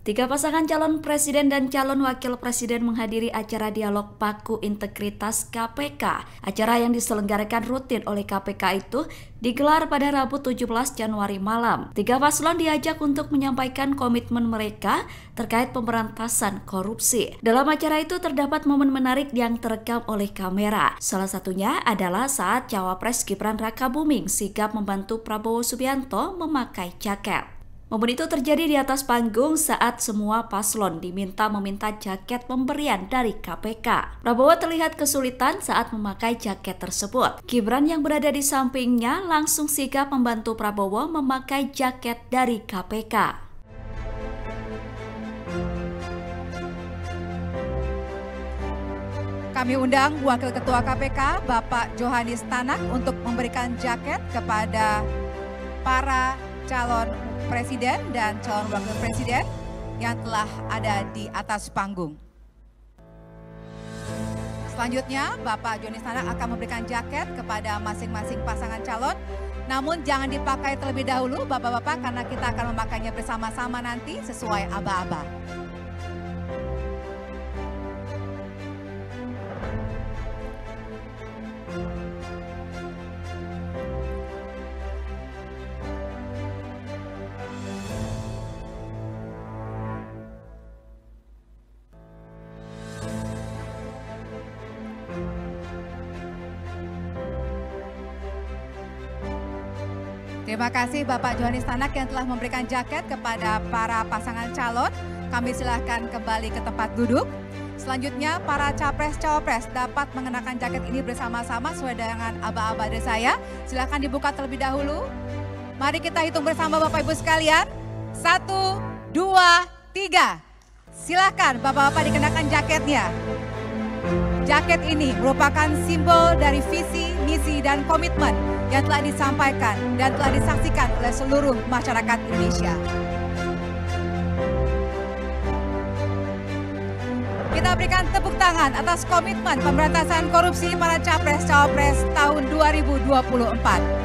Tiga pasangan calon presiden dan calon wakil presiden menghadiri acara dialog Paku Integritas KPK. Acara yang diselenggarakan rutin oleh KPK itu digelar pada Rabu 17 Januari malam. Tiga paslon diajak untuk menyampaikan komitmen mereka terkait pemberantasan korupsi. Dalam acara itu terdapat momen menarik yang terekam oleh kamera. Salah satunya adalah saat Cawapres Gibran Rakabuming sigap membantu Prabowo Subianto memakai jaket. Momen itu terjadi di atas panggung saat semua paslon meminta jaket pemberian dari KPK. Prabowo terlihat kesulitan saat memakai jaket tersebut. Gibran yang berada di sampingnya langsung sigap membantu Prabowo memakai jaket dari KPK. Kami undang Wakil Ketua KPK, Bapak Johanis Tanak, untuk memberikan jaket kepada para calon presiden dan calon wakil presiden yang telah ada di atas panggung. Selanjutnya, Bapak Johanis Tanak akan memberikan jaket kepada masing-masing pasangan calon. Namun jangan dipakai terlebih dahulu, Bapak-Bapak, karena kita akan memakainya bersama-sama nanti sesuai aba-aba. Terima kasih Bapak Johanis Tanak yang telah memberikan jaket kepada para pasangan calon. Kami silahkan kembali ke tempat duduk. Selanjutnya para capres-cawapres dapat mengenakan jaket ini bersama-sama sesuai dengan aba-aba dari saya. Silahkan dibuka terlebih dahulu. Mari kita hitung bersama Bapak Ibu sekalian. 1, 2, 3. Silahkan Bapak-Bapak dikenakan jaketnya. Jaket ini merupakan simbol dari visi, misi, dan komitmen yang telah disampaikan dan telah disaksikan oleh seluruh masyarakat Indonesia. Kita berikan tepuk tangan atas komitmen pemberantasan korupsi para capres-cawapres tahun 2024.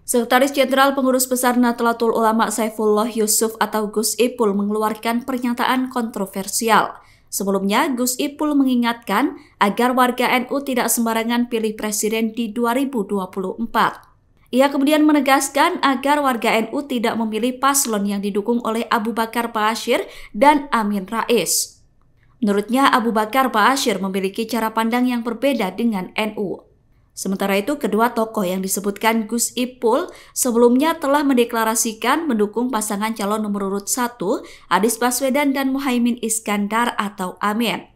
Sekretaris Jenderal Pengurus Besar Nahdlatul Ulama Saifullah Yusuf atau Gus Ipul mengeluarkan pernyataan kontroversial. Sebelumnya, Gus Ipul mengingatkan agar warga NU tidak sembarangan pilih presiden di 2024. Ia kemudian menegaskan agar warga NU tidak memilih paslon yang didukung oleh Abu Bakar Ba'asyir dan Amin Rais. Menurutnya, Abu Bakar Ba'asyir memiliki cara pandang yang berbeda dengan NU. Sementara itu, kedua tokoh yang disebutkan Gus Ipul sebelumnya telah mendeklarasikan mendukung pasangan calon nomor urut 1, Anies Baswedan dan Muhaimin Iskandar atau Amin.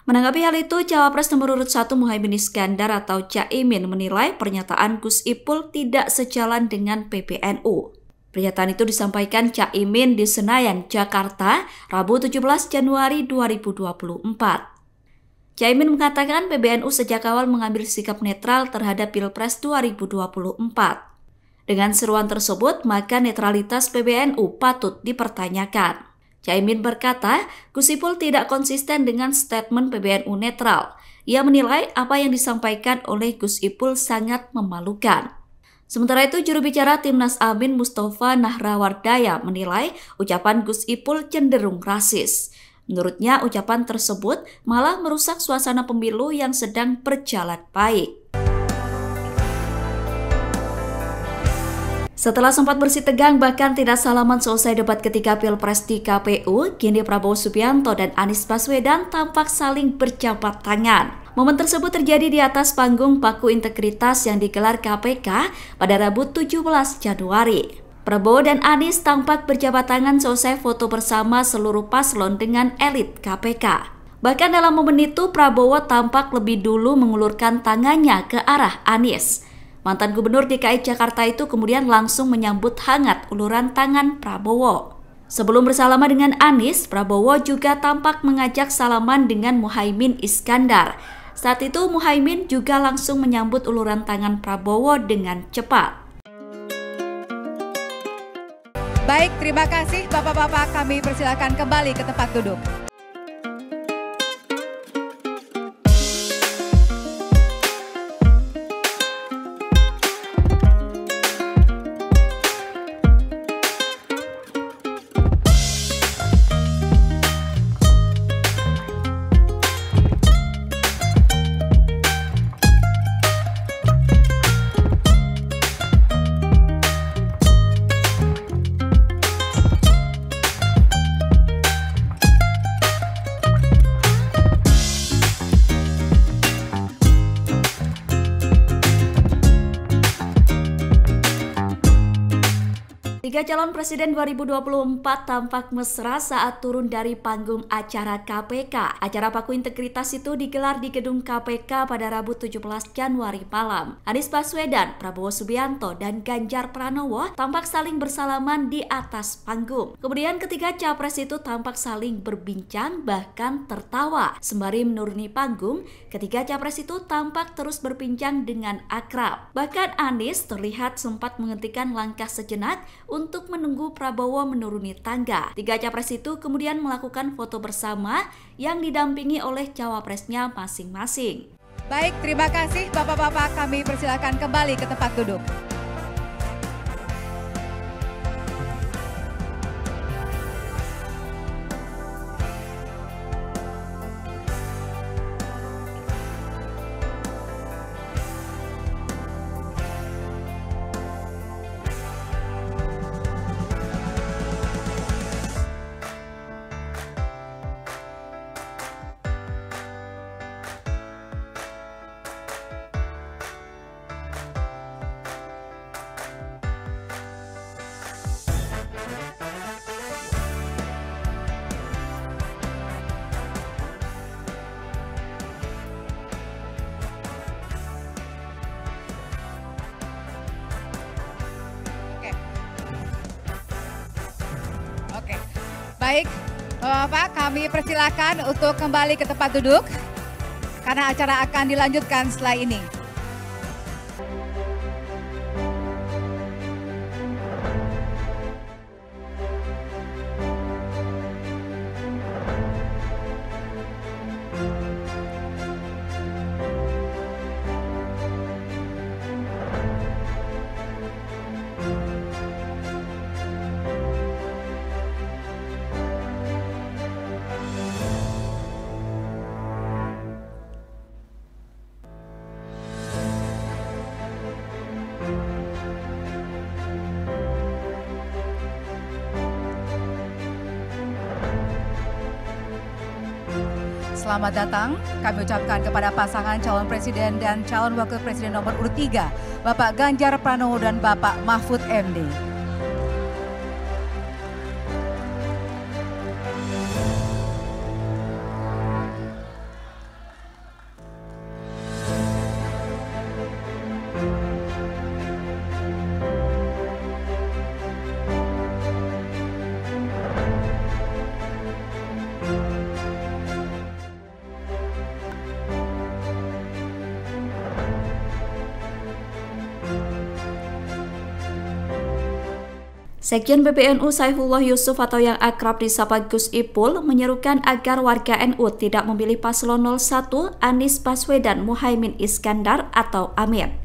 Menanggapi hal itu, Cawapres nomor urut 1 Muhaimin Iskandar atau Caimin menilai pernyataan Gus Ipul tidak sejalan dengan PBNU. Pernyataan itu disampaikan Caimin di Senayan, Jakarta, Rabu 17 Januari 2024. Caimin mengatakan PBNU sejak awal mengambil sikap netral terhadap Pilpres 2024. Dengan seruan tersebut, maka netralitas PBNU patut dipertanyakan. Caimin berkata, Gus Ipul tidak konsisten dengan statement PBNU netral. Ia menilai apa yang disampaikan oleh Gus Ipul sangat memalukan. Sementara itu, juru bicara Timnas Amin Mustafa Nahrawardaya menilai ucapan Gus Ipul cenderung rasis. Menurutnya, ucapan tersebut malah merusak suasana pemilu yang sedang berjalan baik. Setelah sempat bersih tegang bahkan tidak salaman selesai debat ketika Pilpres di KPU, kini Prabowo Subianto dan Anies Baswedan tampak saling berjabat tangan. Momen tersebut terjadi di atas panggung Paku Integritas yang digelar KPK pada Rabu 17 Januari. Prabowo dan Anies tampak berjabat tangan selesai foto bersama seluruh paslon dengan elit KPK. Bahkan dalam momen itu, Prabowo tampak lebih dulu mengulurkan tangannya ke arah Anies. Mantan Gubernur DKI Jakarta itu kemudian langsung menyambut hangat uluran tangan Prabowo. Sebelum bersalaman dengan Anies, Prabowo juga tampak mengajak salaman dengan Muhaimin Iskandar. Saat itu, Muhaimin juga langsung menyambut uluran tangan Prabowo dengan cepat. Baik, terima kasih Bapak-Bapak, kami persilakan kembali ke tempat duduk. Tiga calon presiden 2024 tampak mesra saat turun dari panggung acara KPK. Acara Paku Integritas itu digelar di gedung KPK pada Rabu 17 Januari malam. Anies Baswedan, Prabowo Subianto, dan Ganjar Pranowo tampak saling bersalaman di atas panggung. Kemudian ketiga capres itu tampak saling berbincang bahkan tertawa. Sembari menuruni panggung, ketiga capres itu tampak terus berbincang dengan akrab. Bahkan Anies terlihat sempat menghentikan langkah sejenak untuk menunggu Prabowo menuruni tangga. Tiga capres itu kemudian melakukan foto bersama yang didampingi oleh cawapresnya masing-masing. Baik, terima kasih Bapak-Bapak, kami persilakan kembali ke tempat duduk. Baik, Bapak-Bapak, kami persilakan untuk kembali ke tempat duduk karena acara akan dilanjutkan setelah ini. Selamat datang, kami ucapkan kepada pasangan calon presiden dan calon wakil presiden nomor urut 3, Bapak Ganjar Pranowo dan Bapak Mahfud MD. Sekjen PBNU Saifullah Yusuf atau yang akrab disapa Gus Ipul menyerukan agar warga NU tidak memilih paslon 01 Anies Baswedan Muhaimin Iskandar atau Amin.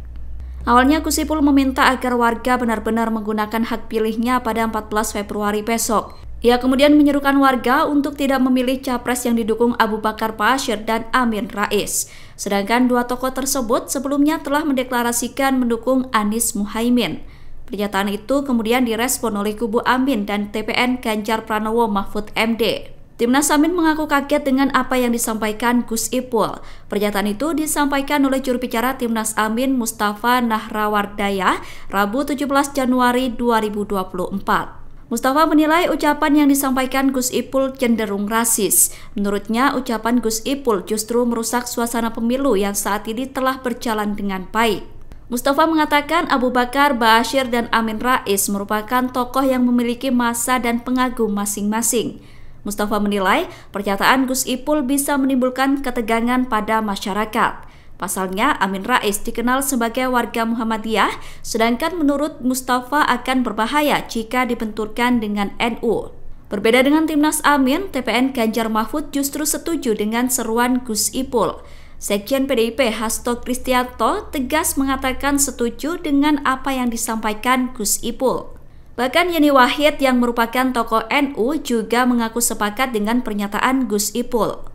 Awalnya Gus Ipul meminta agar warga benar-benar menggunakan hak pilihnya pada 14 Februari besok. Ia kemudian menyerukan warga untuk tidak memilih capres yang didukung Abu Bakar Ba'asyir dan Amin Rais. Sedangkan dua tokoh tersebut sebelumnya telah mendeklarasikan mendukung Anies Muhaimin. Pernyataan itu kemudian direspon oleh kubu Amin dan TPN Ganjar Pranowo Mahfud MD. Timnas Amin mengaku kaget dengan apa yang disampaikan Gus Ipul. Pernyataan itu disampaikan oleh juru bicara Timnas Amin Mustafa Nahrawardaya Rabu 17 Januari 2024. Mustafa menilai ucapan yang disampaikan Gus Ipul cenderung rasis. Menurutnya, ucapan Gus Ipul justru merusak suasana pemilu yang saat ini telah berjalan dengan baik. Mustafa mengatakan Abu Bakar Ba'asyir dan Amin Rais merupakan tokoh yang memiliki massa dan pengagum masing-masing. Mustafa menilai pernyataan Gus Ipul bisa menimbulkan ketegangan pada masyarakat. Pasalnya, Amin Rais dikenal sebagai warga Muhammadiyah, sedangkan menurut Mustafa akan berbahaya jika dibenturkan dengan NU. Berbeda dengan Timnas Amin, TPN Ganjar Mahfud justru setuju dengan seruan Gus Ipul. Sekjen PDIP Hasto Kristianto tegas mengatakan setuju dengan apa yang disampaikan Gus Ipul. Bahkan Yeni Wahid yang merupakan tokoh NU juga mengaku sepakat dengan pernyataan Gus Ipul.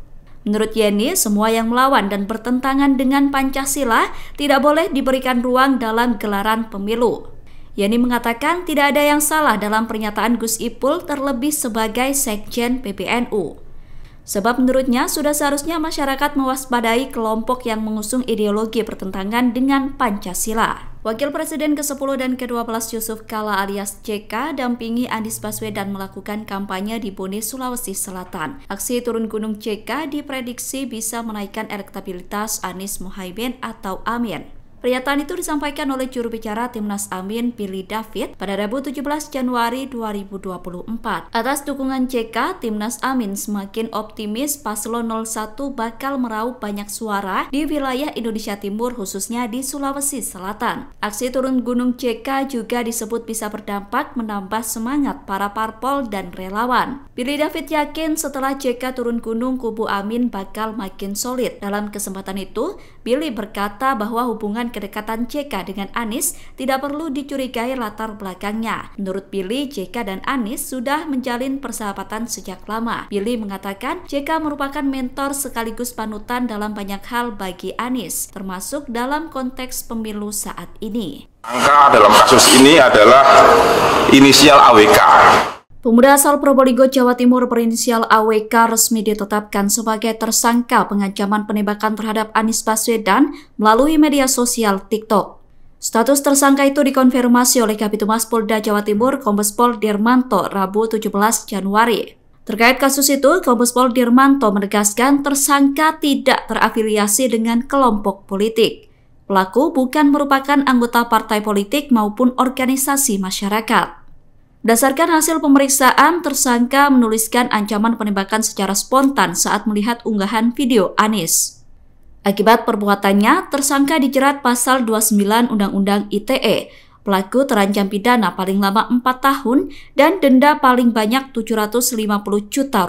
Menurut Yeni, semua yang melawan dan bertentangan dengan Pancasila tidak boleh diberikan ruang dalam gelaran pemilu. Yeni mengatakan tidak ada yang salah dalam pernyataan Gus Ipul terlebih sebagai Sekjen PBNU. Sebab menurutnya sudah seharusnya masyarakat mewaspadai kelompok yang mengusung ideologi bertentangan dengan Pancasila. Wakil Presiden ke-10 dan ke-12 Yusuf Kala alias JK dampingi Anies Baswedan melakukan kampanye di Bone, Sulawesi Selatan. Aksi turun gunung JK diprediksi bisa menaikkan elektabilitas Anies Muhaimin atau Amin. Pernyataan itu disampaikan oleh juru bicara Timnas Amin, Billy David, pada Rabu 17 Januari 2024. Atas dukungan JK, Timnas Amin semakin optimis Paslon 01 bakal meraup banyak suara di wilayah Indonesia Timur, khususnya di Sulawesi Selatan. Aksi turun gunung JK juga disebut bisa berdampak menambah semangat para parpol dan relawan. Billy David yakin setelah JK turun gunung, kubu Amin bakal makin solid. Dalam kesempatan itu, Billy berkata bahwa hubungan kedekatan JK dengan Anies tidak perlu dicurigai latar belakangnya. Menurut Billy, JK dan Anies sudah menjalin persahabatan sejak lama. Billy mengatakan JK merupakan mentor sekaligus panutan dalam banyak hal bagi Anies, termasuk dalam konteks pemilu saat ini. Angka dalam kasus ini adalah inisial AWK. Pemuda asal Probolinggo, Jawa Timur berinisial AWK resmi ditetapkan sebagai tersangka pengancaman penembakan terhadap Anies Baswedan melalui media sosial TikTok. Status tersangka itu dikonfirmasi oleh Kabitumas Polda Jawa Timur, Kombes Pol Dirmanto, Rabu 17 Januari. Terkait kasus itu, Kombes Pol Dirmanto menegaskan tersangka tidak terafiliasi dengan kelompok politik. Pelaku bukan merupakan anggota partai politik maupun organisasi masyarakat. Berdasarkan hasil pemeriksaan, tersangka menuliskan ancaman penembakan secara spontan saat melihat unggahan video Anies. Akibat perbuatannya, tersangka dijerat pasal 29 Undang-Undang ITE. Pelaku terancam pidana paling lama 4 tahun dan denda paling banyak Rp750 juta.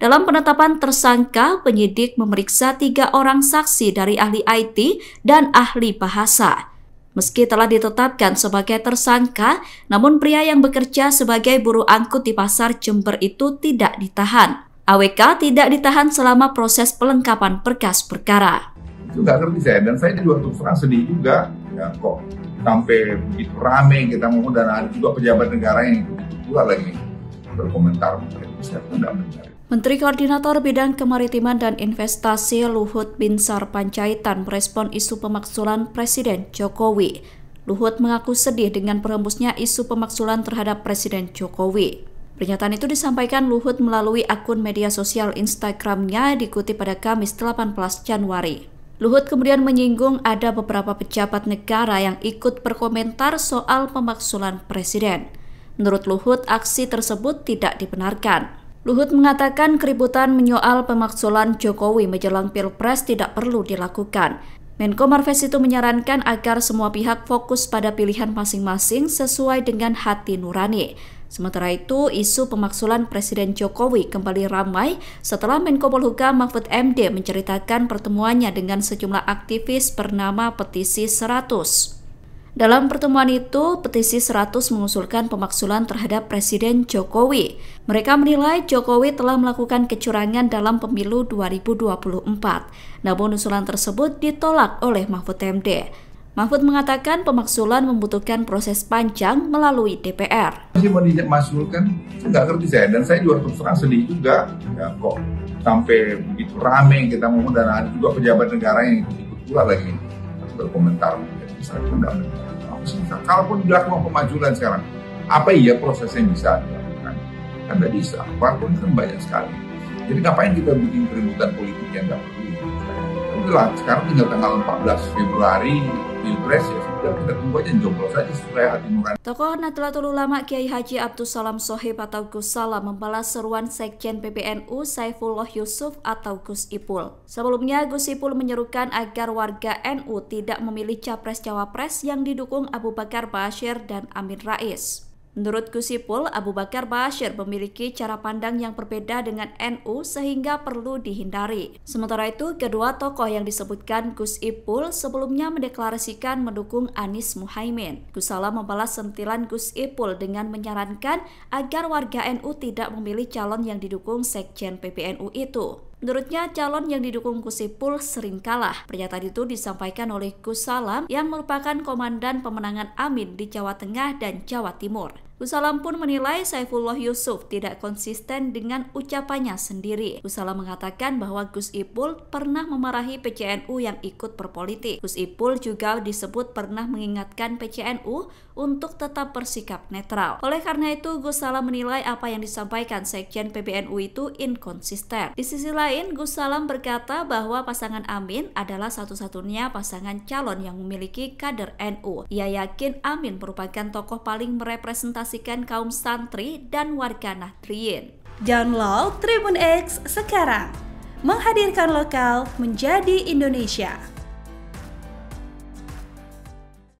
Dalam penetapan tersangka, penyidik memeriksa 3 orang saksi dari ahli IT dan ahli bahasa. Meski telah ditetapkan sebagai tersangka, namun pria yang bekerja sebagai buruh angkut di pasar Jember itu tidak ditahan. AWK tidak ditahan selama proses pelengkapan berkas perkara. Itu nggak ngerti saya, dan saya juga terus terang sedih juga. Ya kok sampai begitu rame kita ngomong, dan ada juga pejabat negara yang begitu pula lagi berkomentar. Saya pun tidak benar. Menteri Koordinator Bidang Kemaritiman dan Investasi Luhut Binsar Panjaitan merespon isu pemaksulan Presiden Jokowi. Luhut mengaku sedih dengan berhembusnya isu pemaksulan terhadap Presiden Jokowi. Pernyataan itu disampaikan Luhut melalui akun media sosial Instagramnya dikutip pada Kamis 18 Januari. Luhut kemudian menyinggung ada beberapa pejabat negara yang ikut berkomentar soal pemaksulan Presiden. Menurut Luhut, aksi tersebut tidak dibenarkan. Luhut mengatakan keributan menyoal pemaksulan Jokowi menjelang Pilpres tidak perlu dilakukan. Menko Marves itu menyarankan agar semua pihak fokus pada pilihan masing-masing sesuai dengan hati nurani. Sementara itu, isu pemaksulan Presiden Jokowi kembali ramai setelah Menko Polhukam Mahfud MD menceritakan pertemuannya dengan sejumlah aktivis bernama Petisi 100. Dalam pertemuan itu, Petisi 100 mengusulkan pemaksulan terhadap Presiden Jokowi. Mereka menilai Jokowi telah melakukan kecurangan dalam pemilu 2024. Namun usulan tersebut ditolak oleh Mahfud MD. Mahfud mengatakan pemaksulan membutuhkan proses panjang melalui DPR. Masih mau dimaksulkan, nggak ngerti saya, dan saya juga terus terang sedih juga. Ya kok sampai begitu rame kita ngomong, dan ada juga pejabat negara yang ikut pula lagi berkomentar. Saya pun tidak benar. Kalaupun dilakukan pemajulan sekarang, apa iya prosesnya bisa dilakukan? Kan tidak bisa, parpol kan banyak sekali. Jadi ngapain kita bikin keributan politik yang nggak perlu? Udahlah, sekarang tinggal tanggal 14 Februari Pilpres, ya sudah, kita tunggu aja, joblos saja sesuai hati nurani. Tokoh Nahdlatul Ulama Kiai Haji Abdus Salam Shohib atau Gus Salam membalas seruan Sekjen PBNU Saifullah Yusuf atau Gus Ipul. Sebelumnya, Gus Ipul menyerukan agar warga NU tidak memilih capres-cawapres yang didukung Abu Bakar Ba'asyir dan Amin Rais. Menurut Gus Ipul, Abu Bakar Ba'asyir memiliki cara pandang yang berbeda dengan NU sehingga perlu dihindari. Sementara itu, kedua tokoh yang disebutkan Gus Ipul sebelumnya mendeklarasikan mendukung Anies Muhaimin. Gus Salam membalas sentilan Gus Ipul dengan menyarankan agar warga NU tidak memilih calon yang didukung Sekjen PBNU itu. Menurutnya, calon yang didukung Gus Ipul sering kalah. Pernyataan itu disampaikan oleh Gus Salam yang merupakan komandan pemenangan Amin di Jawa Tengah dan Jawa Timur. Gus Salam pun menilai Saifullah Yusuf tidak konsisten dengan ucapannya sendiri. Gus Salam mengatakan bahwa Gus Ipul pernah memarahi PCNU yang ikut berpolitik. Gus Ipul juga disebut pernah mengingatkan PCNU untuk tetap bersikap netral. Oleh karena itu, Gus Salam menilai apa yang disampaikan Sekjen PBNU itu inkonsisten. Di sisi lain, Gus Salam berkata bahwa pasangan Amin adalah satu-satunya pasangan calon yang memiliki kader NU. Ia yakin Amin merupakan tokoh paling merepresentasikan kaum santri dan warga Nahdliyin. Download Tribun X sekarang, menghadirkan lokal menjadi Indonesia.